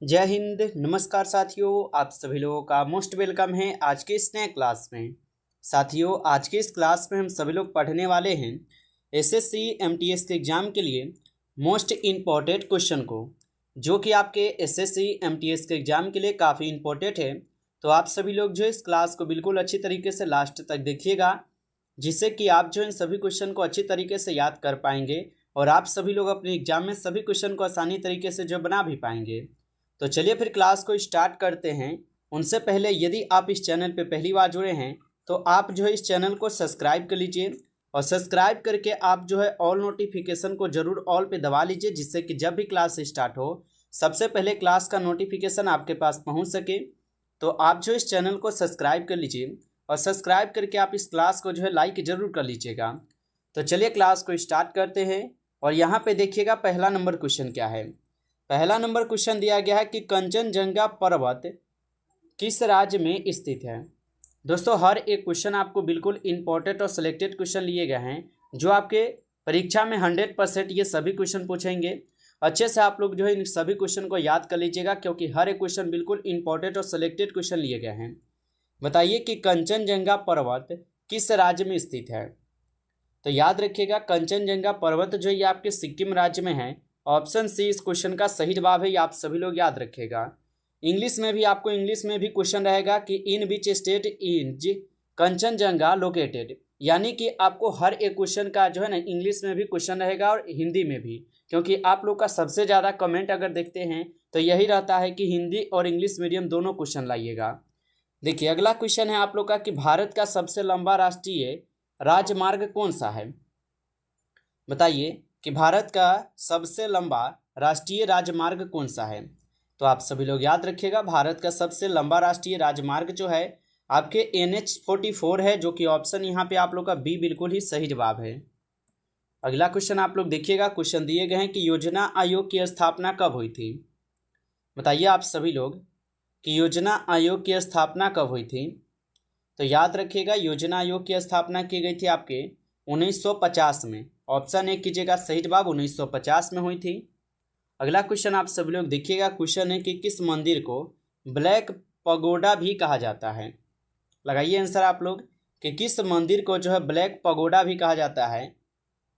जय हिंद। नमस्कार साथियों, आप सभी लोगों का मोस्ट वेलकम है आज के इस नए क्लास में। साथियों, आज के इस क्लास में हम सभी लोग पढ़ने वाले हैं एसएससी एमटीएस के एग्ज़ाम के लिए मोस्ट इम्पॉर्टेंट क्वेश्चन को, जो कि आपके एसएससी एमटीएस के एग्ज़ाम के लिए काफ़ी इम्पोर्टेंट है। तो आप सभी लोग जो इस क्लास को बिल्कुल अच्छी तरीके से लास्ट तक देखिएगा, जिससे कि आप जो इन सभी क्वेश्चन को अच्छी तरीके से याद कर पाएंगे और आप सभी लोग अपने एग्जाम में सभी क्वेश्चन को आसानी तरीके से जो बना भी पाएंगे। तो चलिए फिर क्लास को स्टार्ट करते हैं। उनसे पहले यदि आप इस चैनल पर पहली बार जुड़े हैं तो आप जो है इस चैनल को सब्सक्राइब कर लीजिए और सब्सक्राइब करके आप जो है ऑल नोटिफिकेशन को ज़रूर ऑल पे दबा लीजिए, जिससे कि जब भी क्लास स्टार्ट हो सबसे पहले क्लास का नोटिफिकेशन आपके पास पहुंच सके। तो आप जो इस चैनल को सब्सक्राइब कर लीजिए और सब्सक्राइब करके आप इस क्लास को जो है लाइक ज़रूर कर लीजिएगा। तो चलिए क्लास को स्टार्ट करते हैं। और यहाँ पे देखिएगा पहला नंबर क्वेश्चन क्या है। पहला नंबर क्वेश्चन दिया गया है कि कंचनजंगा पर्वत किस राज्य में स्थित है। दोस्तों, हर एक क्वेश्चन आपको बिल्कुल इंपॉर्टेंट और सिलेक्टेड क्वेश्चन लिए गए हैं, जो आपके परीक्षा में 100% ये सभी क्वेश्चन पूछेंगे। अच्छे से आप लोग जो है इन सभी क्वेश्चन को याद कर लीजिएगा, क्योंकि हर एक क्वेश्चन बिल्कुल इंपॉर्टेंट और सिलेक्टेड क्वेश्चन लिए गए हैं। बताइए कि कंचनजंगा पर्वत किस राज्य में स्थित है। तो याद रखिएगा, कंचनजंगा पर्वत जो ये आपके सिक्किम राज्य में है। ऑप्शन सी इस क्वेश्चन का सही जवाब है, ये आप सभी लोग याद रखिएगा। इंग्लिश में भी आपको इंग्लिश में भी क्वेश्चन रहेगा कि in which state is Kanchenjunga located, यानी कि आपको हर एक क्वेश्चन का जो है ना इंग्लिश में भी क्वेश्चन रहेगा और हिंदी में भी, क्योंकि आप लोग का सबसे ज़्यादा कमेंट अगर देखते हैं तो यही रहता है कि हिंदी और इंग्लिश मीडियम दोनों क्वेश्चन लाइएगा। देखिए अगला क्वेश्चन है आप लोग का कि भारत का सबसे लंबा राष्ट्रीय राजमार्ग कौन सा है। बताइए कि भारत का सबसे लंबा राष्ट्रीय राजमार्ग कौन सा है। तो आप सभी लोग याद रखिएगा, भारत का सबसे लंबा राष्ट्रीय राजमार्ग जो है आपके NH44 है, जो कि ऑप्शन यहाँ पे आप लोग का बी बिल्कुल ही सही जवाब है। अगला क्वेश्चन आप लोग देखिएगा, क्वेश्चन दिए गए हैं कि योजना आयोग की स्थापना कब हुई थी। बताइए आप सभी लोग कि योजना आयोग की स्थापना कब हुई थी। तो याद रखिएगा, योजना आयोग की स्थापना की गई थी आपके 1950 में। ऑप्शन ए कीजिएगा सही जवाब, 1950 में हुई थी। अगला क्वेश्चन आप सभी लोग देखिएगा, क्वेश्चन है कि किस मंदिर को ब्लैक पगोडा भी कहा जाता है। लगाइए आंसर आप लोग कि किस मंदिर को जो है ब्लैक पगोडा भी कहा जाता है।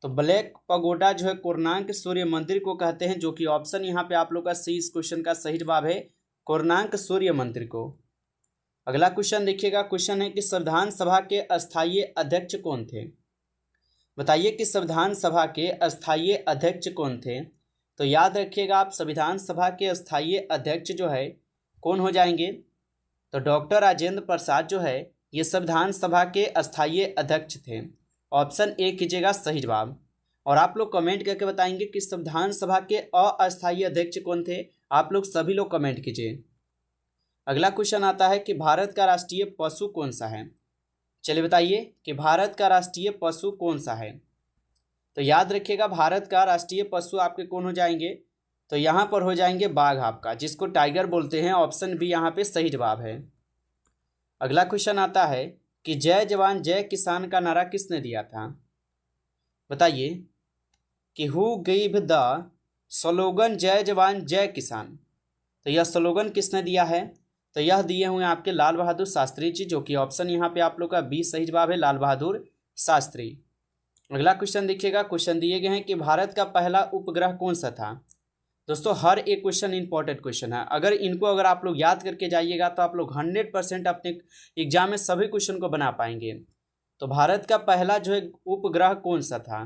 तो ब्लैक पगोडा जो है कोणार्क सूर्य मंदिर को कहते हैं, जो कि ऑप्शन यहाँ पे आप लोग का सी इस क्वेश्चन का सही जवाब है, कोणार्क सूर्य मंदिर को। अगला क्वेश्चन देखिएगा, क्वेश्चन है कि संविधान सभा के अस्थायी अध्यक्ष कौन थे। बताइए कि संविधान सभा के अस्थायी अध्यक्ष कौन थे। तो याद रखिएगा, आप संविधान सभा के अस्थायी अध्यक्ष जो है कौन हो जाएंगे। तो डॉक्टर राजेंद्र प्रसाद जो है ये संविधान सभा के अस्थायी अध्यक्ष थे। ऑप्शन ए कीजिएगा सही जवाब। और आप लोग कमेंट करके बताएंगे कि संविधान सभा के अस्थायी अध्यक्ष कौन थे। आप लोग सभी लोग कमेंट कीजिए। अगला क्वेश्चन आता है कि भारत का राष्ट्रीय पशु कौन सा है। चलिए बताइए कि भारत का राष्ट्रीय पशु कौन सा है। तो याद रखिएगा, भारत का राष्ट्रीय पशु आपके कौन हो जाएंगे। तो यहाँ पर हो जाएंगे बाघ आपका, जिसको टाइगर बोलते हैं। ऑप्शन बी यहाँ पे सही जवाब है। अगला क्वेश्चन आता है कि जय जवान जय किसान का नारा किसने दिया था। बताइए कि हु गिव द स्लोगन जय जवान जय किसान। तो यह स्लोगन किसने दिया है। तो यह दिए हुए आपके लाल बहादुर शास्त्री जी, जो कि ऑप्शन यहाँ पे आप लोग का बी सही जवाब है, लाल बहादुर शास्त्री। अगला क्वेश्चन देखिएगा, क्वेश्चन दिए गए हैं कि भारत का पहला उपग्रह कौन सा था। दोस्तों, हर एक क्वेश्चन इंपॉर्टेंट क्वेश्चन है। अगर आप लोग याद करके जाइएगा तो आप लोग 100% अपने एग्जाम में सभी क्वेश्चन को बना पाएंगे। तो भारत का पहला जो है उपग्रह कौन सा था।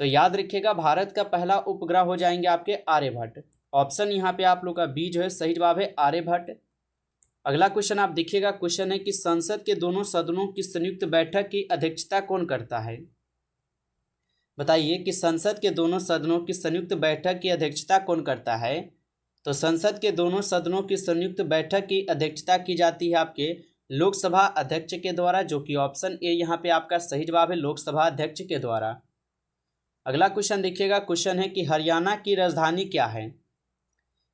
तो याद रखिएगा, भारत का पहला उपग्रह हो जाएंगे आपके आर्यभट्ट। ऑप्शन यहाँ पे आप लोग का बी जो है सही जवाब है, आर्यभट्ट। अगला क्वेश्चन आप देखिएगा, क्वेश्चन है कि संसद के दोनों सदनों की संयुक्त बैठक की अध्यक्षता कौन करता है। बताइए कि संसद के दोनों सदनों की संयुक्त बैठक की अध्यक्षता कौन करता है। तो संसद के दोनों सदनों की संयुक्त बैठक की अध्यक्षता की जाती है आपके लोकसभा अध्यक्ष के द्वारा, जो कि ऑप्शन ए यहाँ पे आपका सही जवाब है, लोकसभा अध्यक्ष के द्वारा। अगला क्वेश्चन देखिएगा, क्वेश्चन है कि हरियाणा की राजधानी क्या है।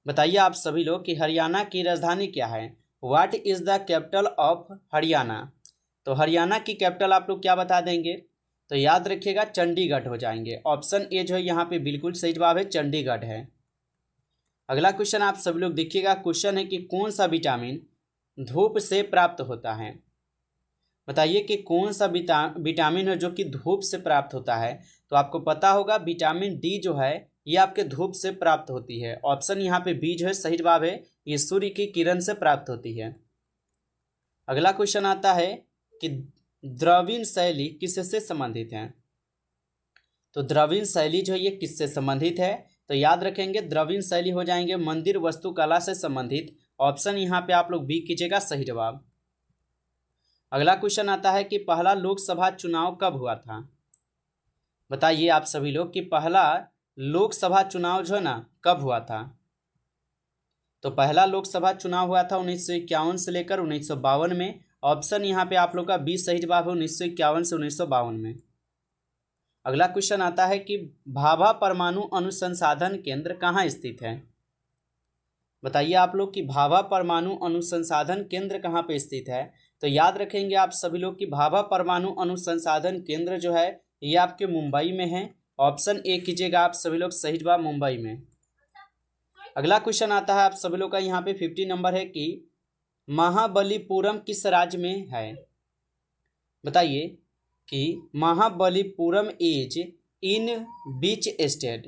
बताइए आप सभी लोग कि हरियाणा की राजधानी क्या है। What is the capital of Haryana. तो हरियाणा की कैपिटल आप लोग क्या बता देंगे। तो याद रखिएगा, चंडीगढ़ हो जाएंगे। ऑप्शन ए जो है यहाँ पे बिल्कुल सही जवाब है, चंडीगढ़ है। अगला क्वेश्चन आप सभी लोग देखिएगा। क्वेश्चन है कि कौन सा विटामिन धूप से प्राप्त होता है। बताइए कि कौन सा विटामिन है जो कि धूप से प्राप्त होता है। तो आपको पता होगा विटामिन डी जो है ये आपके धूप से प्राप्त होती है। ऑप्शन यहाँ पे बी जो है सही जवाब है, ये सूर्य की किरण से प्राप्त होती है। अगला क्वेश्चन आता है कि द्रविड़ शैली किससे संबंधित है। तो द्रविड़ शैली जो है ये किससे संबंधित है। तो याद रखेंगे द्रविड़ शैली हो जाएंगे मंदिर वास्तुकला से संबंधित। ऑप्शन यहाँ पे आप लोग बी कीजिएगा सही जवाब। अगला क्वेश्चन आता है कि पहला लोकसभा चुनाव कब हुआ था। बताइए आप सभी लोग कि पहला लोकसभा चुनाव जो है ना कब हुआ था। तो पहला लोकसभा चुनाव हुआ था 1951 से लेकर 1952 में। ऑप्शन यहाँ पे आप लोग का बी सही जवाब है, 1951 से 1952 में। अगला क्वेश्चन आता है कि भाभा परमाणु अनुसंधान केंद्र कहाँ स्थित है। बताइए आप लोग कि भाभा परमाणु अनुसंधान केंद्र कहाँ पे स्थित है। तो याद रखेंगे आप सभी लोग कि भाभा परमाणु अनुसंधान केंद्र जो है ये आपके मुंबई में है। ऑप्शन ए कीजिएगा आप सभी लोग सही जवाब मुंबई में। अगला क्वेश्चन आता है आप सभी लोग का यहाँ पे 50 नंबर है कि महाबलीपुरम किस राज्य में है। बताइए कि Mahabalipuram is in beach state.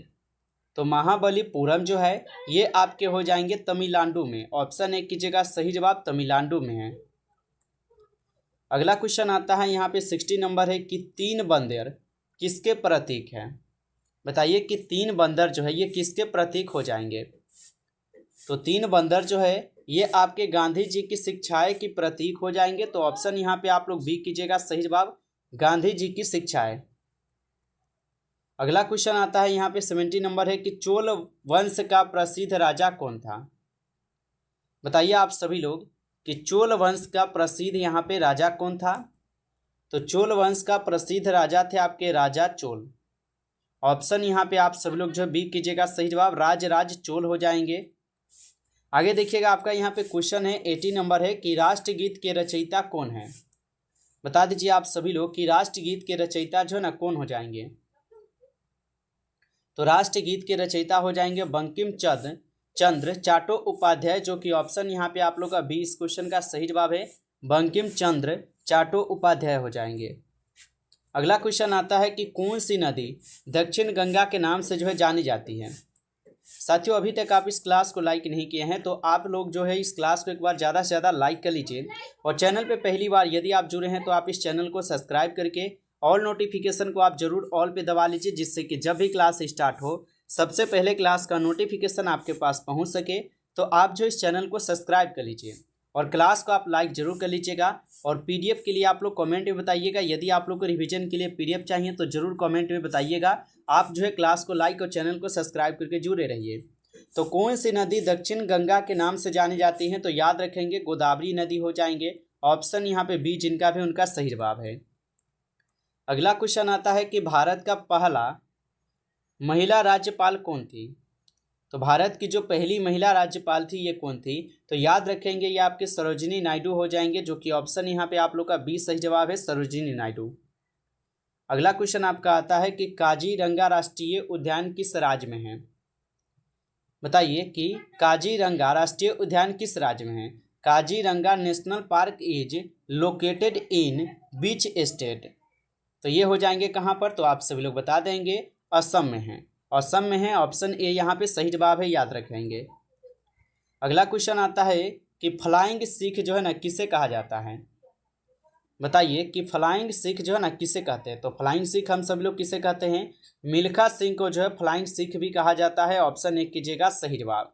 तो महाबलीपुरम जो है ये आपके हो जाएंगे तमिलनाडु में। ऑप्शन ए कीजिएगा सही जवाब तमिलनाडु में है। अगला क्वेश्चन आता है यहाँ पे 60 नंबर है कि 3 बंदर किसके प्रतीक है। बताइए कि 3 बंदर जो है ये किसके प्रतीक हो जाएंगे। तो 3 बंदर जो है ये आपके गांधी जी की शिक्षाएं की प्रतीक हो जाएंगे। तो ऑप्शन यहाँ पे आप लोग बी कीजिएगा सही जवाब गांधी जी की शिक्षाएं। अगला क्वेश्चन आता है यहाँ पे 70 नंबर है कि चोल वंश का प्रसिद्ध राजा कौन था। बताइए आप सभी लोग कि चोल वंश का प्रसिद्ध यहाँ पे राजा कौन था। तो चोल वंश का प्रसिद्ध राजा थे आपके राजा चोल। ऑप्शन यहाँ पे आप सभी लोग जो बी कीजिएगा सही जवाब राज चोल हो जाएंगे। आगे देखिएगा आपका यहाँ पे क्वेश्चन है 80 नंबर है कि राष्ट्रगीत के रचयिता कौन है। बता दीजिए आप सभी लोग कि राष्ट्रगीत के रचयिता जो है ना कौन हो जाएंगे। तो राष्ट्रगीत के रचयिता हो जाएंगे बंकिम चंद्र चट्टोपाध्याय, जो कि ऑप्शन यहाँ पे आप लोग का बी इस क्वेश्चन का सही जवाब है, बंकिम चंद्र चट्टोपाध्याय हो जाएंगे। अगला क्वेश्चन आता है कि कौन सी नदी दक्षिण गंगा के नाम से जो है जानी जाती है। साथियों अभी तक आप इस क्लास को लाइक नहीं किए हैं तो आप लोग जो है इस क्लास को एक बार ज़्यादा से ज़्यादा लाइक कर लीजिए। और चैनल पे पहली बार यदि आप जुड़े हैं तो आप इस चैनल को सब्सक्राइब करके ऑल नोटिफिकेशन को आप जरूर ऑल पे दबा लीजिए, जिससे कि जब भी क्लास स्टार्ट हो सबसे पहले क्लास का नोटिफिकेशन आपके पास पहुंच सके। तो आप जो इस चैनल को सब्सक्राइब कर लीजिए और क्लास को आप लाइक जरूर कर लीजिएगा। और पीडीएफ के लिए आप लोग कमेंट में बताइएगा, यदि आप लोग को रिवीजन के लिए पीडीएफ चाहिए तो जरूर कमेंट में बताइएगा। आप जो है क्लास को लाइक और चैनल को सब्सक्राइब करके जुड़े रहिए। तो कौन सी नदी दक्षिण गंगा के नाम से जानी जाती है। तो याद रखेंगे गोदावरी नदी हो जाएंगे। ऑप्शन यहाँ पे बी जिनका भी उनका सही जवाब है। अगला क्वेश्चन आता है कि भारत का पहला महिला राज्यपाल कौन थी। तो भारत की जो पहली महिला राज्यपाल थी ये कौन थी। तो याद रखेंगे ये आपके सरोजिनी नायडू हो जाएंगे, जो कि ऑप्शन यहाँ पे आप लोग का बी सही जवाब है सरोजिनी नायडू। अगला क्वेश्चन आपका आता है कि काजीरंगा राष्ट्रीय उद्यान किस राज्य में है। बताइए कि काजीरंगा राष्ट्रीय उद्यान किस राज्य में है। Kaziranga national park is located in beach state. तो ये हो जाएंगे कहाँ पर। तो आप सभी लोग बता देंगे असम में है। असम में है, ऑप्शन ए यहाँ पे सही जवाब है, याद रखेंगे। अगला क्वेश्चन आता है कि फ्लाइंग सिख जो है ना किसे कहा जाता है। बताइए कि फ्लाइंग सिख जो है ना किसे कहते हैं। तो फ्लाइंग सिख हम सब लोग किसे कहते हैं, मिल्खा सिंह को जो है फ्लाइंग सिख भी कहा जाता है। ऑप्शन ए कीजिएगा सही जवाब।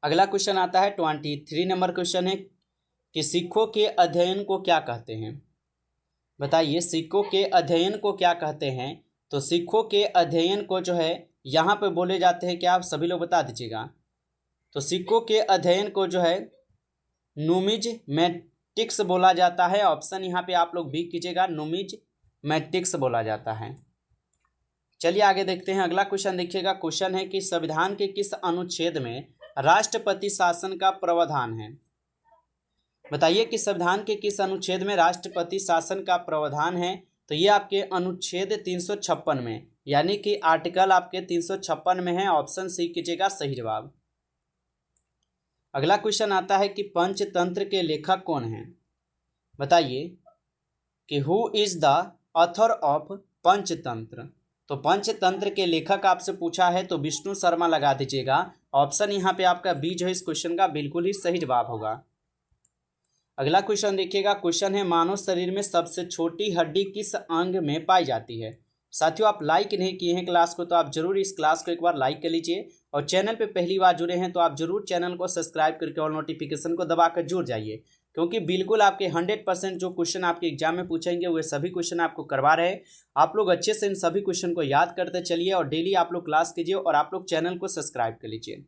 अगला क्वेश्चन आता है 23 नंबर क्वेश्चन है कि सिखों के अध्ययन को क्या कहते हैं। बताइए सिखों के अध्ययन को क्या कहते हैं। तो सिखों के अध्ययन को जो है यहाँ पे बोले जाते हैं, क्या आप सभी लोग बता दीजिएगा। तो सिखों के अध्ययन को जो है नुमिज़मेटिक्स बोला जाता है। ऑप्शन यहाँ पे आप लोग भी कीजिएगा, नुमिज़मेटिक्स बोला जाता है। चलिए आगे देखते हैं। अगला क्वेश्चन देखिएगा। क्वेश्चन है कि संविधान के किस अनुच्छेद में राष्ट्रपति शासन का प्रावधान है। बताइए कि संविधान के किस अनुच्छेद में राष्ट्रपति शासन का प्रावधान है। तो ये आपके अनुच्छेद 356 में यानी कि आर्टिकल आपके 356 में है। ऑप्शन सी कीजिएगा सही जवाब। अगला क्वेश्चन आता है कि पंचतंत्र के लेखक कौन हैं। बताइए कि who is the author of Panchatantra. तो पंचतंत्र के लेखक आपसे पूछा है तो विष्णु शर्मा लगा दीजिएगा। ऑप्शन यहाँ पे आपका बी जो है इस क्वेश्चन का बिल्कुल ही सही जवाब होगा। अगला क्वेश्चन देखिएगा। क्वेश्चन है मानव शरीर में सबसे छोटी हड्डी किस अंग में पाई जाती है। साथियों आप लाइक नहीं किए हैं क्लास को तो आप जरूर इस क्लास को एक बार लाइक कर लीजिए और चैनल पे पहली बार जुड़े हैं तो आप जरूर चैनल को सब्सक्राइब करके और नोटिफिकेशन को दबाकर जुड़ जाइए, क्योंकि बिल्कुल आपके 100% जो क्वेश्चन आपके एग्जाम में पूछेंगे वे सभी क्वेश्चन आपको करवा रहे हैं। आप लोग अच्छे से इन सभी क्वेश्चन को याद करते चलिए और डेली आप लोग क्लास कीजिए और आप लोग चैनल को सब्सक्राइब कर लीजिए।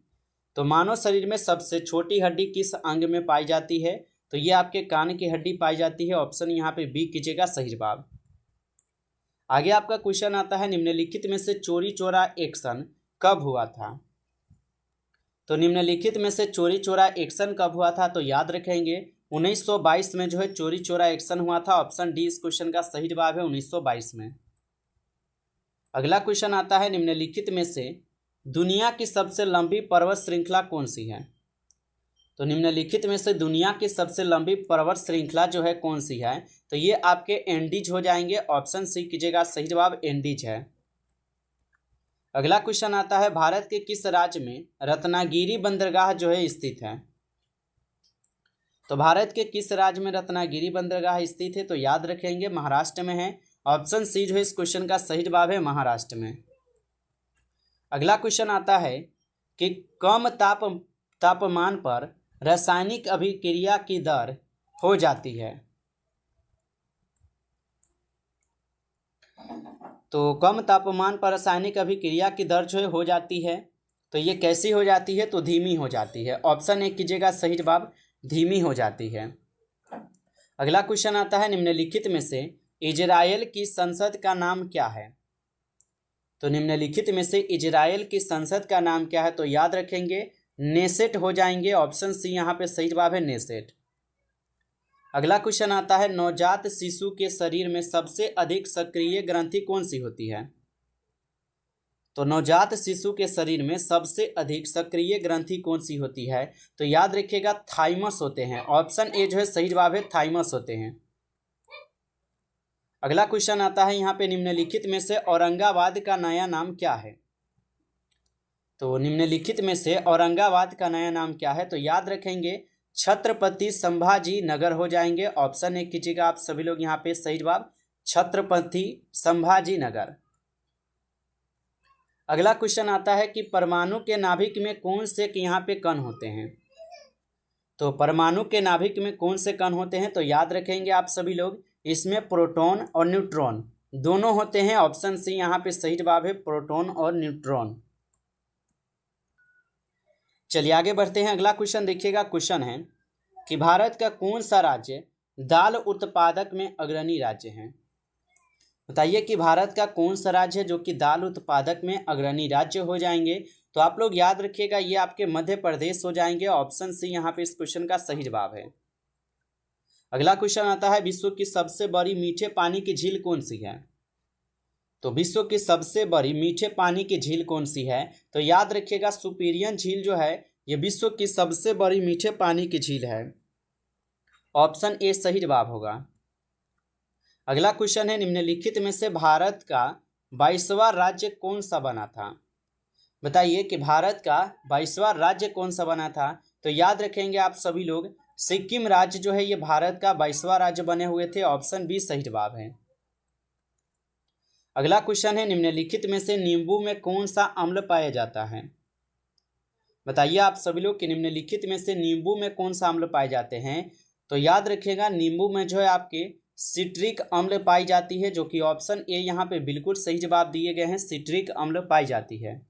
तो मानव शरीर में सबसे छोटी हड्डी किस अंग में पाई जाती है। तो ये आपके कान की हड्डी पाई जाती है। ऑप्शन यहाँ पे बी कीजिएगा सही जवाब। आगे आपका क्वेश्चन आता है निम्नलिखित में से चोरी चोरा एक्शन कब हुआ था। तो निम्नलिखित में से चोरी चोरा एक्शन कब हुआ था। तो याद रखेंगे 1922 में जो है चोरी चोरा एक्शन हुआ था। ऑप्शन डी इस क्वेश्चन का सही जवाब है 1922 में। अगला क्वेश्चन आता है निम्नलिखित में से दुनिया की सबसे लंबी पर्वत श्रृंखला कौन सी है। तो निम्नलिखित में से दुनिया की सबसे लंबी पर्वत श्रृंखला जो है कौन सी है। तो ये आपके एंडीज हो जाएंगे। ऑप्शन सी कीजिएगा सही जवाब एंडीज है। अगला क्वेश्चन आता है भारत के किस राज्य में रत्नागिरी बंदरगाह जो है स्थित है। तो भारत के किस राज्य में रत्नागिरी बंदरगाह स्थित है। तो याद रखेंगे महाराष्ट्र में है। ऑप्शन सी जो है इस क्वेश्चन का सही जवाब है महाराष्ट्र में। अगला क्वेश्चन आता है कि कम तापमान पर रासायनिक अभिक्रिया की दर हो जाती है। तो कम तापमान पर रासायनिक अभिक्रिया की दर जो है हो जाती है तो ये कैसी हो जाती है। तो धीमी हो जाती है। ऑप्शन ए कीजिएगा सही जवाब धीमी हो जाती है। अगला क्वेश्चन आता है निम्नलिखित में से इजराइल की संसद का नाम क्या है। तो निम्नलिखित में से इजराइल की संसद का नाम क्या है। तो याद रखेंगे नेसेट हो जाएंगे। ऑप्शन सी यहाँ पे सही जवाब है नेसेट। अगला क्वेश्चन आता है नवजात शिशु के शरीर में सबसे अधिक सक्रिय ग्रंथि कौन सी होती है। तो नवजात शिशु के शरीर में सबसे अधिक सक्रिय ग्रंथि कौन सी होती है। तो याद रखिएगा थाइमस होते हैं। ऑप्शन ए जो है सही जवाब है थाइमस होते हैं। अगला क्वेश्चन आता है यहाँ पे निम्नलिखित में से औरंगाबाद का नया नाम क्या है। तो निम्नलिखित में से औरंगाबाद का नया नाम क्या है। तो याद रखेंगे छत्रपति संभाजी नगर हो जाएंगे। ऑप्शन ए कीजिएगा आप सभी लोग यहाँ पे सही जवाब छत्रपति संभाजी नगर। अगला क्वेश्चन आता है कि परमाणु के नाभिक में कौन से यहाँ पे कण होते हैं। तो परमाणु के नाभिक में कौन से कण होते हैं। तो याद रखेंगे आप सभी लोग इसमें प्रोटॉन और न्यूट्रॉन दोनों होते हैं। ऑप्शन सी यहाँ पे सही जवाब है प्रोटॉन और न्यूट्रॉन। चलिए आगे बढ़ते हैं। अगला क्वेश्चन देखिएगा। क्वेश्चन है कि भारत का कौन सा राज्य दाल उत्पादक में अग्रणी राज्य है। बताइए कि भारत का कौन सा राज्य है जो कि दाल उत्पादक में अग्रणी राज्य हो जाएंगे। तो आप लोग याद रखिएगा ये आपके मध्य प्रदेश हो जाएंगे। ऑप्शन सी यहाँ पे इस क्वेश्चन का सही जवाब है। अगला क्वेश्चन आता है विश्व की सबसे बड़ी मीठे पानी की झील कौन सी है। तो विश्व की सबसे बड़ी मीठे पानी की झील कौन सी है। तो याद रखिएगा सुपीरियन झील जो है ये विश्व की सबसे बड़ी मीठे पानी की झील है। ऑप्शन ए सही जवाब होगा। अगला क्वेश्चन है निम्नलिखित में से भारत का 22वां राज्य कौन सा बना था। बताइए कि भारत का 22वां राज्य कौन सा बना था। तो याद रखेंगे आप सभी लोग सिक्किम राज्य जो है ये भारत का 22वां राज्य बने हुए थे। ऑप्शन बी सही जवाब है। अगला क्वेश्चन है निम्नलिखित में से नींबू में कौन सा अम्ल पाया जाता है। बताइए आप सभी लोग कि निम्नलिखित में से नींबू में कौन सा अम्ल पाए जाते हैं। तो याद रखिएगा नींबू में जो है आपके सिट्रिक अम्ल पाई जाती है, जो कि ऑप्शन ए यहाँ पे बिल्कुल सही जवाब दिए गए हैं, सिट्रिक अम्ल पाई जाती है।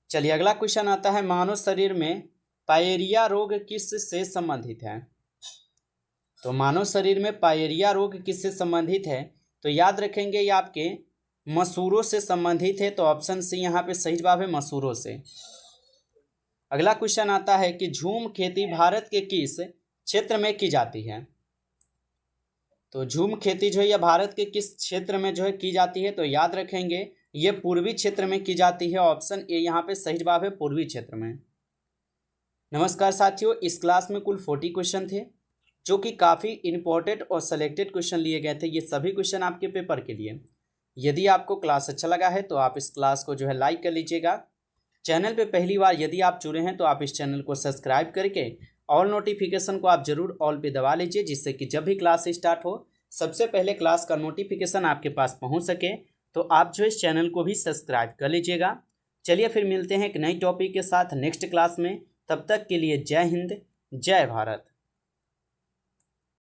चलिए अगला क्वेश्चन आता है मानव शरीर में पायरिया रोग किस से संबंधित है। तो मानव शरीर में पायरिया रोग किससे संबंधित है। तो याद रखेंगे ये आपके मसूरों से संबंधित है। तो ऑप्शन सी यहाँ पे सही जवाब है मसूरों से। अगला क्वेश्चन आता है कि झूम खेती भारत के किस क्षेत्र में की जाती है। तो झूम खेती जो है यह भारत के किस क्षेत्र में जो है की जाती है? तो याद रखेंगे ये पूर्वी क्षेत्र में की जाती है। ऑप्शन ए यहाँ पे सही जवाब है, पूर्वी क्षेत्र में। नमस्कार साथियों, इस क्लास में कुल 40 क्वेश्चन थे जो कि काफ़ी इंपॉर्टेंट और सेलेक्टेड क्वेश्चन लिए गए थे। ये सभी क्वेश्चन आपके पेपर के लिए। यदि आपको क्लास अच्छा लगा है तो आप इस क्लास को जो है लाइक कर लीजिएगा। चैनल पे पहली बार यदि आप जुड़े हैं तो आप इस चैनल को सब्सक्राइब करके ऑल नोटिफिकेशन को आप जरूर ऑल पे दबा लीजिए, जिससे कि जब भी क्लास स्टार्ट हो सबसे पहले क्लास का नोटिफिकेशन आपके पास पहुंच सके। तो आप जो इस चैनल को भी सब्सक्राइब कर लीजिएगा। चलिए फिर मिलते हैं एक नई टॉपिक के साथ नेक्स्ट क्लास में। तब तक के लिए जय हिंद, जय भारत।